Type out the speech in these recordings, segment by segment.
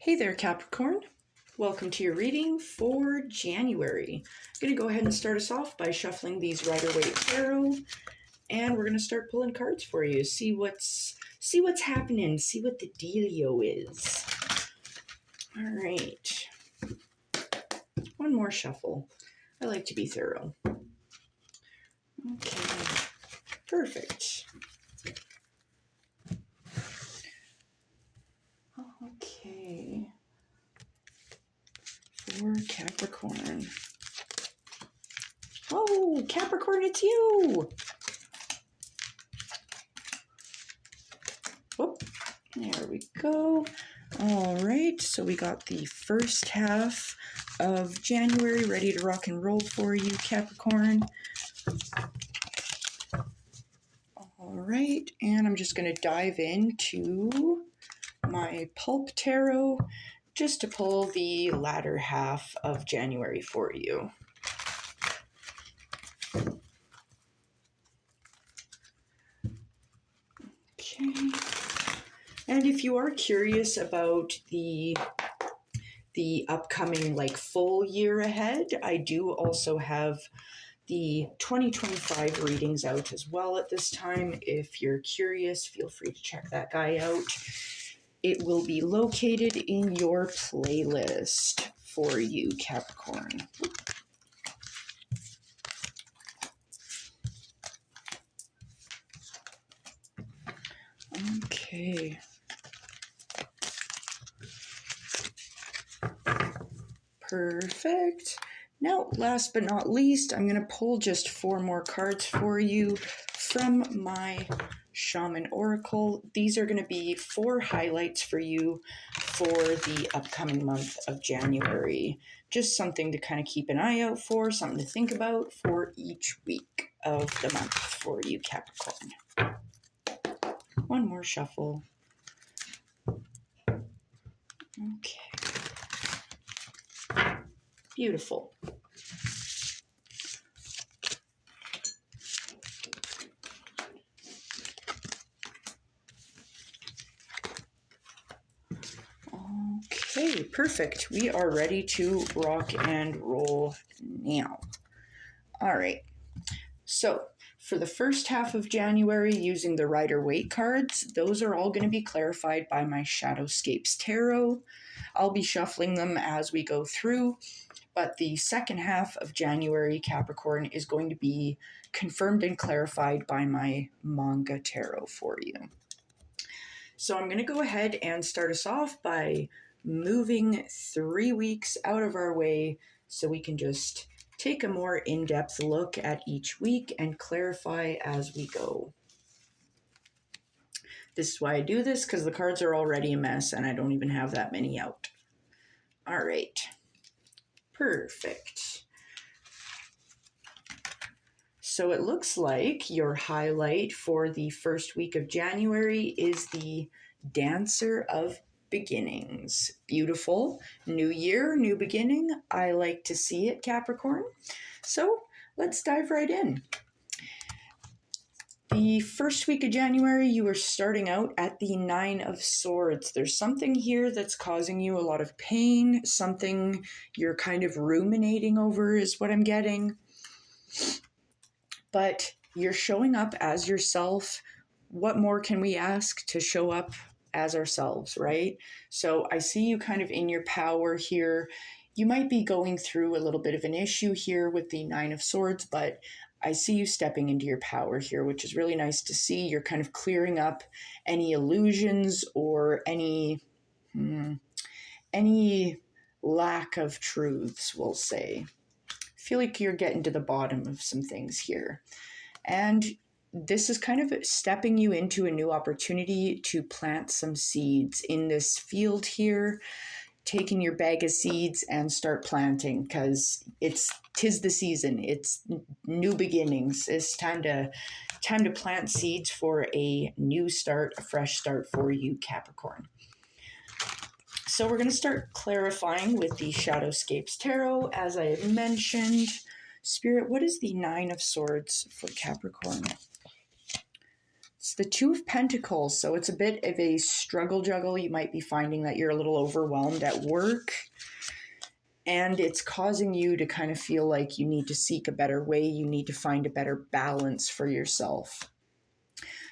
Hey there, Capricorn. Welcome to your reading for January. I'm going to go ahead and start us off by shuffling these rider-waite tarot, and we're going to start pulling cards for you. See what's happening. See what the dealio is. All right. One more shuffle. I like to be thorough. Okay. Perfect. Okay. For Capricorn. Oh, Capricorn, it's you! Whoop. There we go. All right, so we got the first half of January ready to rock and roll for you, Capricorn. All right, and I'm just going to dive into my Pulp Tarot just to pull the latter half of January for you. Okay. And if you are curious about the upcoming full year ahead, I do also have the 2025 readings out as well at this time. If you're curious, feel free to check that guy out. It will be located in your playlist for you, Capricorn. Okay. Perfect. Now, last but not least, I'm going to pull just 4 more cards for you from my Shaman Oracle. These are going to be 4 highlights for you for the upcoming month of January. Just something to kind of keep an eye out for, something to think about for each week of the month for you, Capricorn. One more shuffle. Okay. Beautiful. Okay, perfect. We are ready to rock and roll now. All right. So for the first half of January, using the rider-waite cards, those are all going to be clarified by my Shadowscapes tarot. I'll be shuffling them as we go through, but the second half of January, Capricorn, is going to be confirmed and clarified by my Manga tarot for you. So I'm going to go ahead and start us off by moving 3 weeks out of our way so we can just take a more in-depth look at each week and clarify as we go. This is why I do this, because the cards are already a mess and I don't even have that many out. All right. Perfect. So it looks like your highlight for the first week of January is the Dancer of Beginnings. Beautiful. New year, new beginning. I like to see it, Capricorn. So let's dive right in. The first week of January, you are starting out at the 9 of Swords. There's something here that's causing you a lot of pain, something you're kind of ruminating over is what I'm getting. But you're showing up as yourself. What more can we ask to show up as ourselves, right? So I see you kind of in your power here. You might be going through a little bit of an issue here with the 9 of Swords, but I see you stepping into your power here, which is really nice to see. You're kind of clearing up any illusions or any lack of truths, we'll say. Feel like you're getting to the bottom of some things here. And this is kind of stepping you into a new opportunity to plant some seeds in this field here, taking your bag of seeds and start planting, because tis the season. It's new beginnings. It's time to plant seeds for a new start, a fresh start for you, Capricorn. So we're going to start clarifying with the Shadowscapes tarot, as I had mentioned. Spirit, what is the 9 of Swords for Capricorn? It's the Two of Pentacles. So it's a bit of a struggle juggle. You might be finding that you're a little overwhelmed at work, and it's causing you to kind of feel like you need to seek a better way. You need to find a better balance for yourself.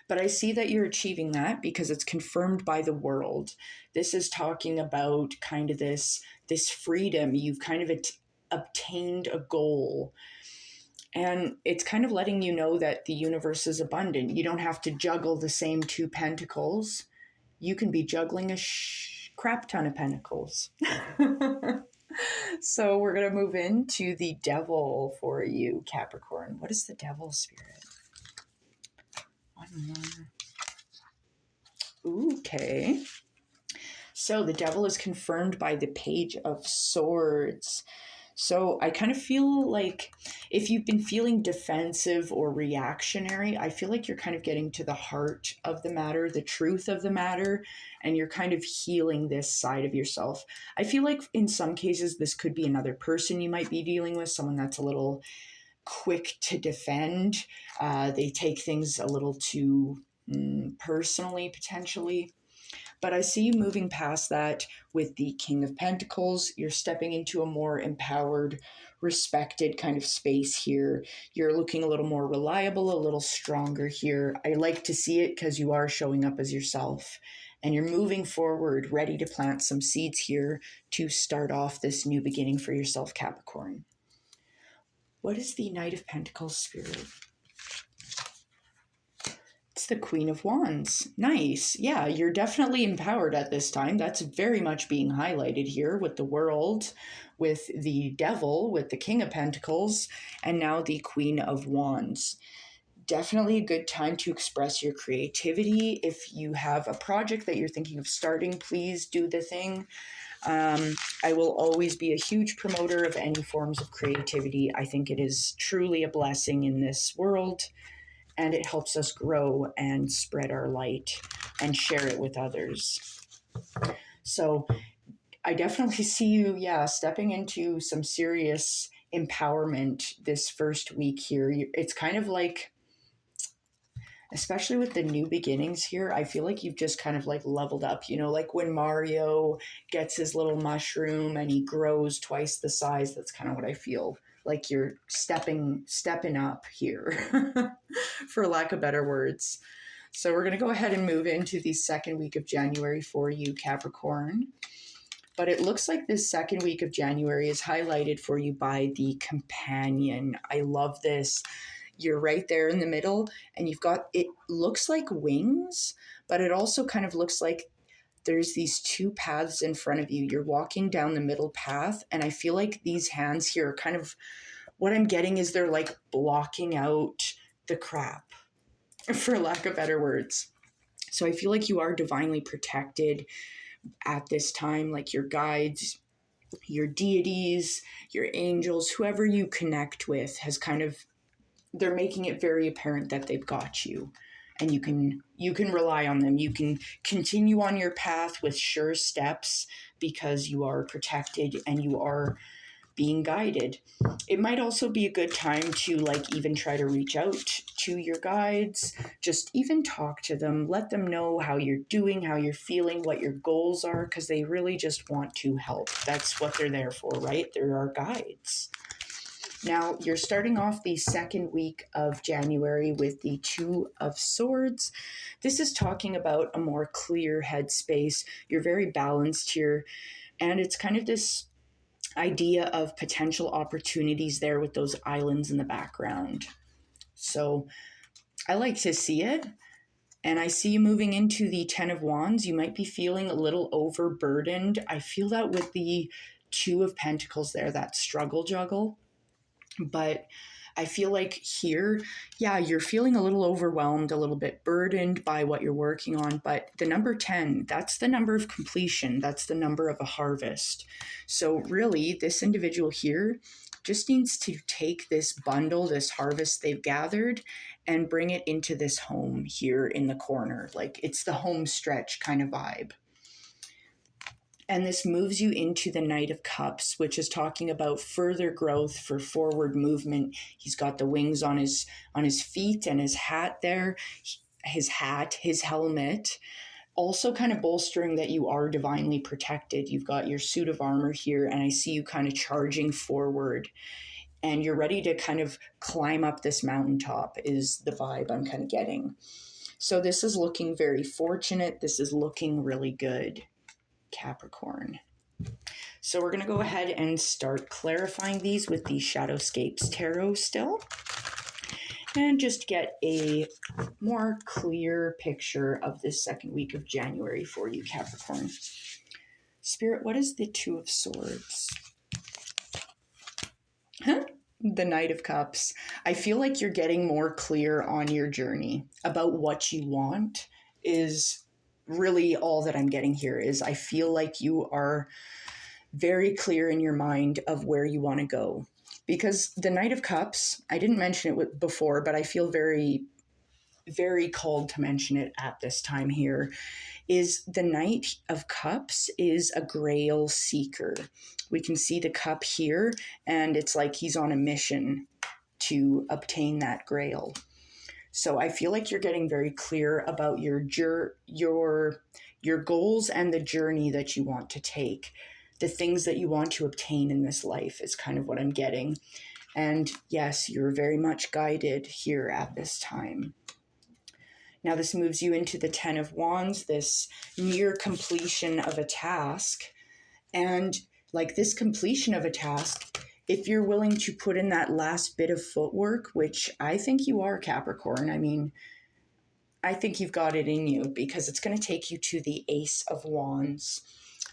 But I see that you're achieving that because it's confirmed by the world. This is talking about kind of this freedom. You've kind of obtained a goal. And it's kind of letting you know that the universe is abundant. You don't have to juggle the same two pentacles. You can be juggling a crap ton of pentacles. So we're going to move into the devil for you, Capricorn. What is the devil, Spirit? One more. Okay. So the devil is confirmed by the Page of Swords. So I kind of feel like if you've been feeling defensive or reactionary, I feel like you're kind of getting to the heart of the matter, the truth of the matter, and you're kind of healing this side of yourself. I feel like in some cases, this could be another person you might be dealing with, someone that's a little quick to defend. They take things a little too personally, potentially. But I see you moving past that with the King of Pentacles. You're stepping into a more empowered, respected kind of space here. You're looking a little more reliable, a little stronger here. I like to see it because you are showing up as yourself. And you're moving forward, ready to plant some seeds here to start off this new beginning for yourself, Capricorn. What is the Knight of Pentacles, Spirit? It's the Queen of Wands. Nice. Yeah, you're definitely empowered at this time. That's very much being highlighted here with the world, with the devil, with the King of Pentacles, and now the Queen of Wands. Definitely a good time to express your creativity. If you have a project that you're thinking of starting, please do the thing. I will always be a huge promoter of any forms of creativity. I think it is truly a blessing in this world. And it helps us grow and spread our light and share it with others. So I definitely see you, stepping into some serious empowerment this first week here. It's kind of like, especially with the new beginnings here, I feel like you've just kind of like leveled up, like when Mario gets his little mushroom and he grows twice the size. That's kind of what I feel. Like you're stepping up here, for lack of better words. So we're going to go ahead and move into the second week of January for you, Capricorn. But it looks like this second week of January is highlighted for you by the Companion. I love this. You're right there in the middle, and you've got, it looks like wings, but it also kind of looks like there's these two paths in front of you. You're walking down the middle path, and I feel like these hands here are kind of, what I'm getting is they're like blocking out the crap, for lack of better words. So I feel like you are divinely protected at this time, like your guides, your deities, your angels, whoever you connect with has kind of, they're making it very apparent that they've got you. And you can rely on them. You can continue on your path with sure steps because you are protected and you are being guided. It might also be a good time to like even try to reach out to your guides, just even talk to them, let them know how you're doing, how you're feeling, what your goals are, because they really just want to help. That's what they're there for, right? They're our guides. Now, you're starting off the second week of January with the Two of Swords. This is talking about a more clear headspace. You're very balanced here. And it's kind of this idea of potential opportunities there with those islands in the background. So I like to see it. And I see you moving into the Ten of Wands. You might be feeling a little overburdened. I feel that with the Two of Pentacles there, that struggle juggle. But I feel like here, you're feeling a little overwhelmed, a little bit burdened by what you're working on. But the number 10, that's the number of completion. That's the number of a harvest. So really, this individual here just needs to take this bundle, this harvest they've gathered, and bring it into this home here in the corner. Like it's the home stretch kind of vibe. And this moves you into the Knight of Cups, which is talking about further growth for forward movement. He's got the wings on his feet and his hat there. his hat, his helmet, also kind of bolstering that you are divinely protected. You've got your suit of armor here, and I see you kind of charging forward, and you're ready to kind of climb up this mountaintop is the vibe I'm kind of getting. So this is looking very fortunate. This is looking really good, Capricorn. So we're going to go ahead and start clarifying these with the Shadowscapes Tarot still, and just get a more clear picture of this second week of January for you, Capricorn. Spirit, what is the Two of Swords? The Knight of Cups. I feel like you're getting more clear on your journey about what you want is really all that I'm getting here. Is I feel like you are very clear in your mind of where you want to go. Because the Knight of Cups, I didn't mention it before, but I feel very, very called to mention it at this time here, is the Knight of Cups is a grail seeker. We can see the cup here, and it's like he's on a mission to obtain that grail. So I feel like you're getting very clear about your goals and the journey that you want to take. The things that you want to obtain in this life is kind of what I'm getting. And yes, you're very much guided here at this time. Now this moves you into the Ten of Wands, this near completion of a task. And like this completion of a task, if you're willing to put in that last bit of footwork, which I think you are, Capricorn, I mean, I think you've got it in you, because it's going to take you to the Ace of Wands.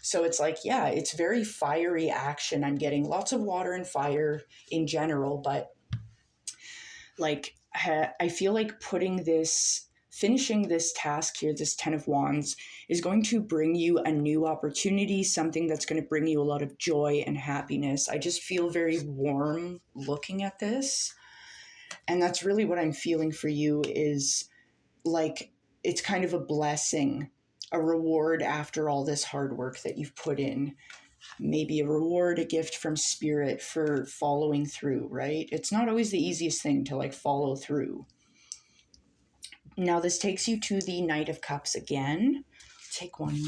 So it's like, yeah, it's very fiery action. I'm getting lots of water and fire in general, but like I feel like finishing this task here, this Ten of Wands, is going to bring you a new opportunity, something that's going to bring you a lot of joy and happiness. I just feel very warm looking at this. And that's really what I'm feeling for you, is like it's kind of a blessing, a reward after all this hard work that you've put in. Maybe a reward, a gift from Spirit for following through, right? It's not always the easiest thing to like follow through. Now this takes you to the Knight of Cups again. Take one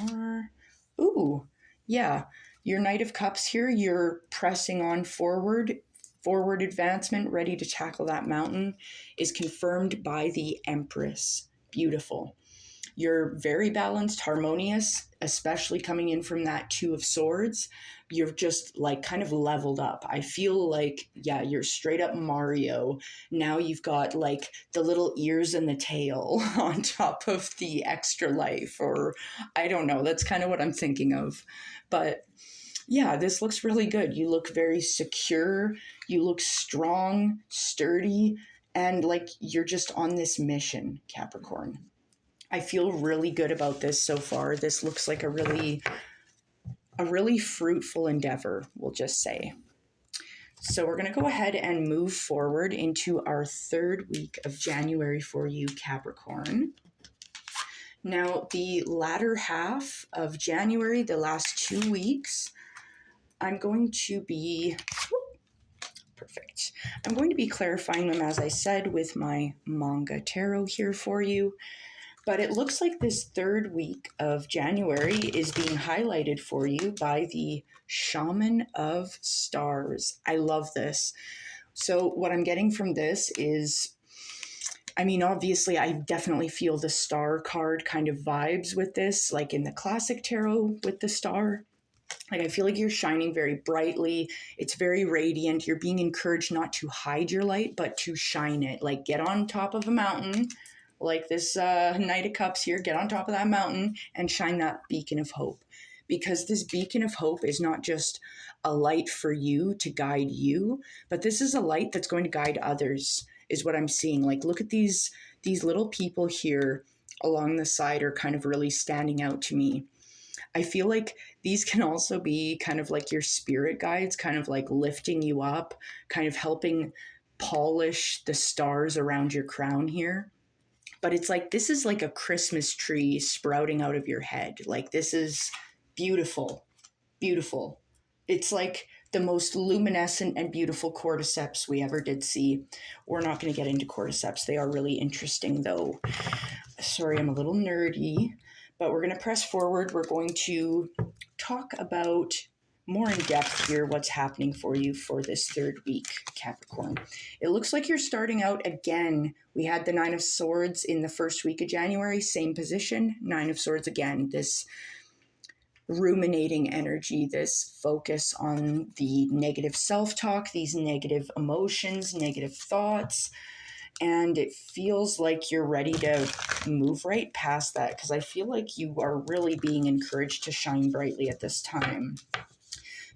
more. Ooh, yeah. Your Knight of Cups here, you're pressing on forward advancement, ready to tackle that mountain, is confirmed by the Empress. Beautiful. You're very balanced, harmonious, especially coming in from that Two of Swords. You're just like kind of leveled up. I feel like, yeah, you're straight up Mario. Now you've got like the little ears and the tail on top of the extra life, or I don't know. That's kind of what I'm thinking of. But yeah, this looks really good. You look very secure. You look strong, sturdy, and like you're just on this mission, Capricorn. I feel really good about this so far. This looks like a really fruitful endeavor, we'll just say. So we're going to go ahead and move forward into our third week of January for you, Capricorn. Now, the latter half of January, the last 2 weeks, I'm going to be clarifying them, as I said, with my Manga tarot here for you. But it looks like this third week of January is being highlighted for you by the Shaman of Stars. I love this. So what I'm getting from this is, I mean, obviously, I definitely feel the star card kind of vibes with this, like in the classic tarot with the star. Like, I feel like you're shining very brightly. It's very radiant. You're being encouraged not to hide your light, but to shine it. Like, get on top of a mountain, like this Knight of Cups here, get on top of that mountain and shine that beacon of hope. Because this beacon of hope is not just a light for you to guide you, but this is a light that's going to guide others, is what I'm seeing. Like, look at these little people here along the side are kind of really standing out to me. I feel like these can also be kind of like your spirit guides, kind of like lifting you up, kind of helping polish the stars around your crown here. But it's like, this is like a Christmas tree sprouting out of your head. Like, this is beautiful, beautiful. It's like the most luminescent and beautiful cordyceps we ever did see. We're not going to get into cordyceps. They are really interesting, though. Sorry, I'm a little nerdy, but we're going to press forward. We're going to talk about more in depth here what's happening for you for this third week, Capricorn. It looks like you're starting out again. We had the Nine of Swords in the first week of January, same position, Nine of Swords again. This ruminating energy, this focus on the negative self-talk, these negative emotions, negative thoughts. And it feels like you're ready to move right past that, because I feel like you are really being encouraged to shine brightly at this time.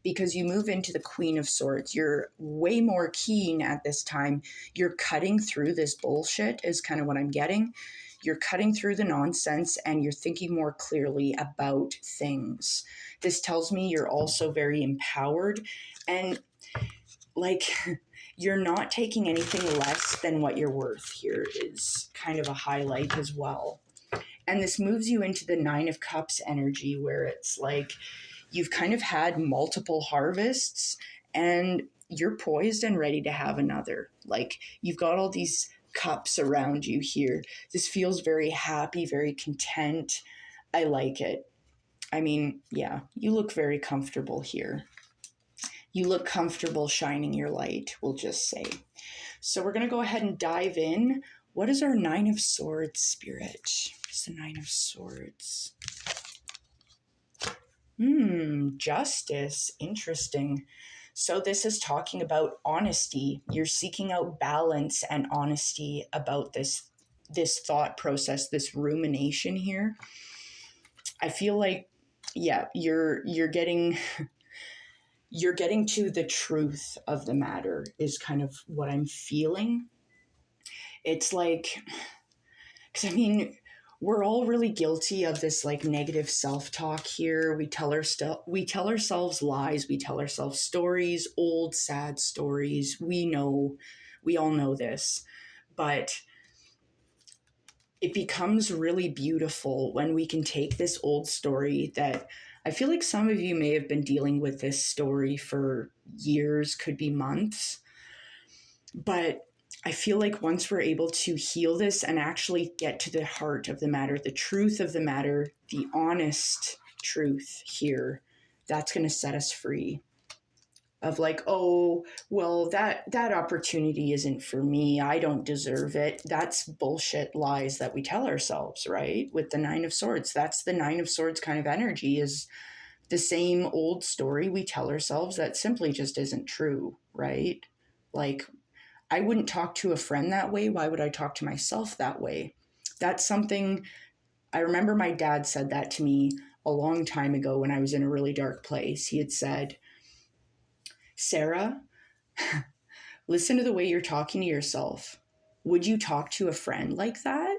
Because you move into the Queen of Swords. You're way more keen at this time. You're cutting through this bullshit is kind of what I'm getting. You're cutting through the nonsense and you're thinking more clearly about things. This tells me you're also very empowered and like you're not taking anything less than what you're worth here is kind of a highlight as well. And this moves you into the Nine of Cups energy where it's like you've kind of had multiple harvests and you're poised and ready to have another. Like you've got all these cups around you here. This feels very happy, very content. I like it. I mean, yeah, you look very comfortable here. You look comfortable shining your light, we'll just say. So we're going to go ahead and dive in. What is our Nine of Swords, Spirit? What's the Nine of Swords? Justice. Interesting. So this is talking about honesty. You're seeking out balance and honesty about this thought process, this rumination here. I feel like, yeah, you're getting to the truth of the matter is kind of what I'm feeling. It's like, because I mean, we're all really guilty of this like negative self-talk here. We tell ourselves lies. We tell ourselves stories, old sad stories. We all know this, but it becomes really beautiful when we can take this old story that I feel like some of you may have been dealing with this story for years, could be months, but I feel like once we're able to heal this and actually get to the heart of the matter, the truth of the matter, the honest truth here, that's going to set us free. Of like, oh, well, that opportunity isn't for me. I don't deserve it. That's bullshit lies that we tell ourselves, right? With the Nine of Swords. That's the Nine of Swords kind of energy, is the same old story we tell ourselves that simply just isn't true, right? Like, I wouldn't talk to a friend that way. Why would I talk to myself that way? That's something, I remember my dad said that to me a long time ago when I was in a really dark place. He had said, Sarah, listen to the way you're talking to yourself. Would you talk to a friend like that?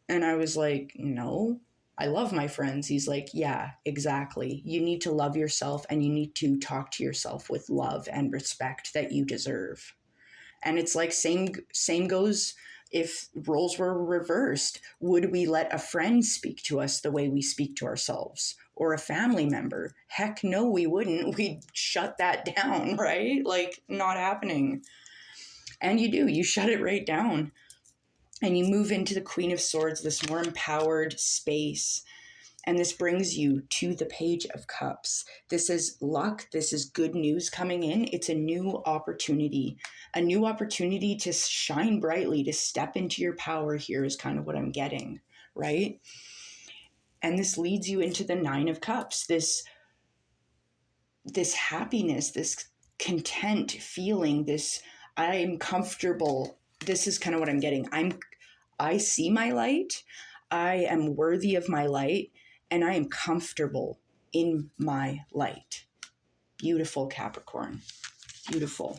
And I was like, no, I love my friends. He's like, yeah, exactly. You need to love yourself and you need to talk to yourself with love and respect that you deserve. And it's like same goes if roles were reversed. Would we let a friend speak to us the way we speak to ourselves? Or a family member? Heck no, we wouldn't. We'd shut that down, right? Like, not happening. And you shut it right down. And you move into the Queen of Swords, this more empowered space. And this brings you to the Page of Cups. This is luck. This is good news coming in. It's a new opportunity to shine brightly, to step into your power here is kind of what I'm getting, right? And this leads you into the Nine of Cups, this happiness, this content feeling, this I'm comfortable. This is kind of what I'm getting. I see my light. I am worthy of my light. And I am comfortable in my light. Beautiful, Capricorn. Beautiful.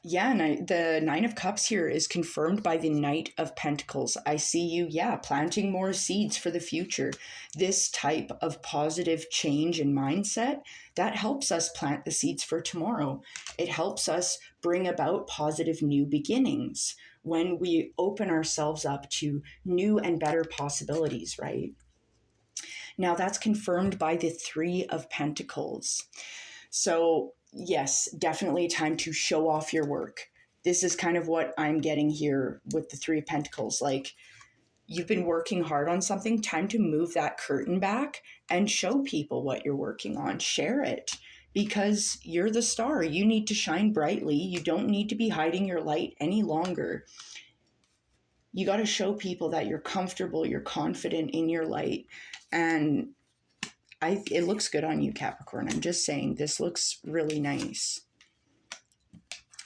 Yeah, and the Nine of Cups here is confirmed by the Knight of Pentacles. I see you, planting more seeds for the future. This type of positive change in mindset, that helps us plant the seeds for tomorrow. It helps us bring about positive new beginnings when we open ourselves up to new and better possibilities, right? Now that's confirmed by the Three of Pentacles. So yes, definitely time to show off your work. This is kind of what I'm getting here with the Three of Pentacles. Like, you've been working hard on something, time to move that curtain back and show people what you're working on. Share it, because you're the star. You need to shine brightly. You don't need to be hiding your light any longer. You got to show people that you're comfortable, you're confident in your light. And it looks good on you, Capricorn. I'm just saying, this looks really nice.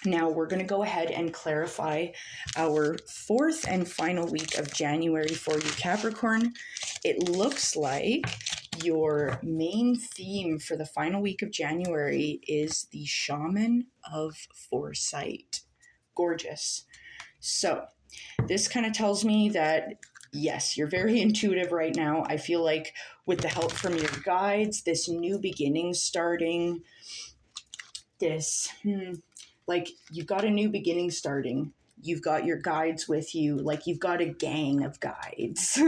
Now we're going to go ahead and clarify our fourth and final week of January for you, Capricorn. It looks like your main theme for the final week of January is the Shaman of Foresight. Gorgeous. So this kind of tells me that, yes, you're very intuitive right now. I feel like with the help from your guides, this new beginning starting, like, you've got a new beginning starting. You've got your guides with you. Like, you've got a gang of guides.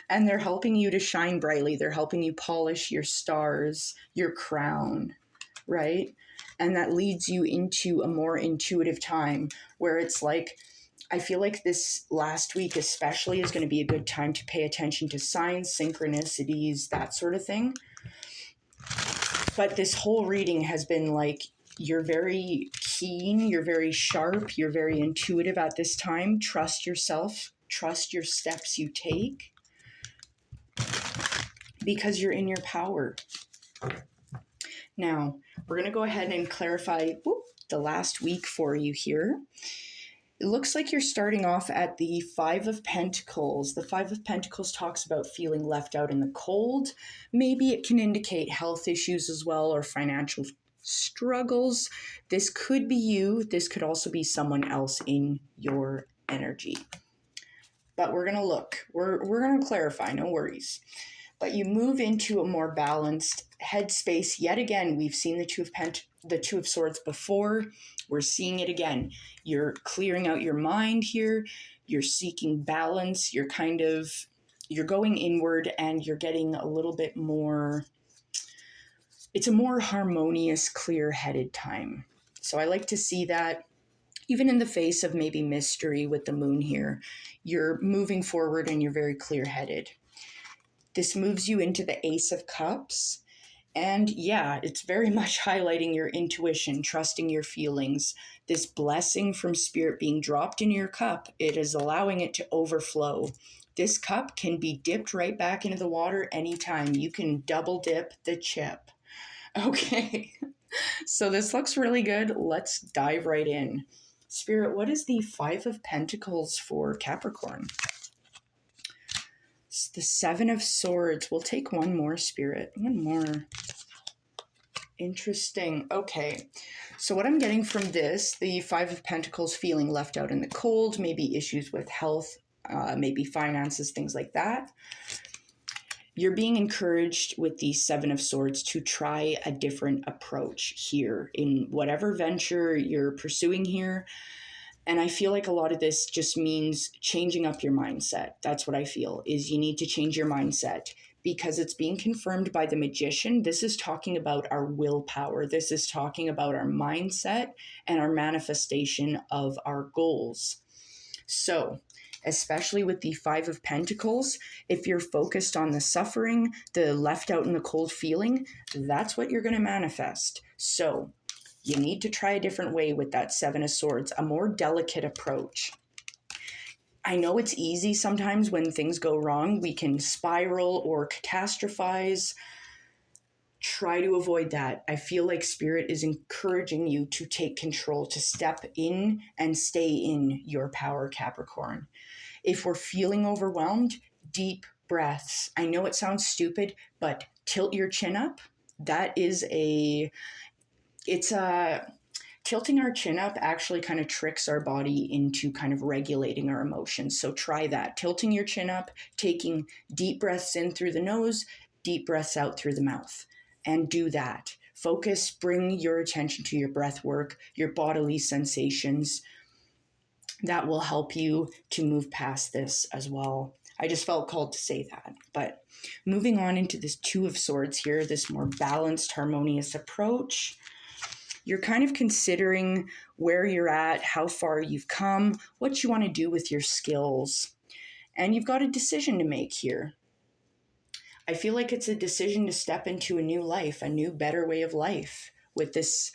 And they're helping you to shine brightly. They're helping you polish your stars, your crown, right? And that leads you into a more intuitive time where it's like, I feel like this last week especially is going to be a good time to pay attention to signs, synchronicities, that sort of thing. But this whole reading has been like, you're very keen, you're very sharp, you're very intuitive at this time. Trust yourself, trust your steps you take, because you're in your power. Now, we're going to go ahead and clarify the last week for you here. It looks like you're starting off at the Five of Pentacles. The Five of Pentacles talks about feeling left out in the cold. Maybe it can indicate health issues as well, or financial struggles. This could be you. This could also be someone else in your energy. But we're going to look. We're going to clarify, no worries. But you move into a more balanced headspace. Yet again, we've seen the Two of Swords before. We're seeing it again. You're clearing out your mind here. You're seeking balance. You're going inward, and you're getting a little bit more, it's a more harmonious, clear-headed time. So I like to see that. Even in the face of maybe mystery with the moon here, you're moving forward and you're very clear-headed. This moves you into the Ace of Cups. And yeah, it's very much highlighting your intuition, trusting your feelings. This blessing from Spirit being dropped in your cup, it is allowing it to overflow. This cup can be dipped right back into the water anytime. You can double dip the chip. Okay, so this looks really good. Let's dive right in. Spirit, what is the Five of Pentacles for Capricorn? It's the Seven of Swords. We'll take one more, Spirit. One more. Interesting. Okay. So what I'm getting from this, the Five of Pentacles, feeling left out in the cold, maybe issues with health, maybe finances, things like that. You're being encouraged with the Seven of Swords to try a different approach here in whatever venture you're pursuing here. And I feel like a lot of this just means changing up your mindset. That's what I feel, is you need to change your mindset, because it's being confirmed by the Magician. This is talking about our willpower. This is talking about our mindset and our manifestation of our goals. So, especially with the Five of Pentacles, if you're focused on the suffering, the left out in the cold feeling, that's what you're going to manifest. So you need to try a different way with that Seven of Swords, a more delicate approach. I know it's easy sometimes when things go wrong. We can spiral or catastrophize. Try to avoid that. I feel like Spirit is encouraging you to take control, to step in and stay in your power, Capricorn. If we're feeling overwhelmed, deep breaths. I know it sounds stupid, but tilt your chin up. That is tilting our chin up actually kind of tricks our body into kind of regulating our emotions. So try that. Tilting your chin up, taking deep breaths in through the nose, deep breaths out through the mouth. And do that. Focus, bring your attention to your breath work, your bodily sensations. That will help you to move past this as well. I just felt called to say that. But moving on into this Two of Swords here, this more balanced, harmonious approach, you're kind of considering where you're at, how far you've come, what you want to do with your skills. And you've got a decision to make here. I feel like it's a decision to step into a new life, a new, better way of life with this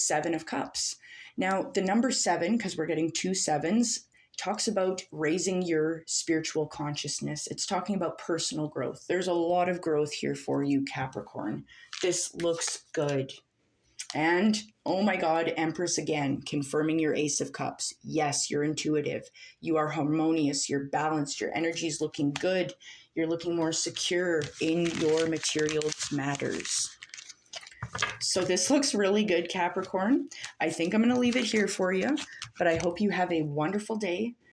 Seven of Cups. Now, the number 7, because we're getting 2 sevens, talks about raising your spiritual consciousness. It's talking about personal growth. There's a lot of growth here for you, Capricorn. This looks good. And, oh my God, Empress again, confirming your Ace of Cups. Yes, you're intuitive. You are harmonious. You're balanced. Your energy is looking good. You're looking more secure in your material matters. So this looks really good, Capricorn. I think I'm going to leave it here for you, but I hope you have a wonderful day.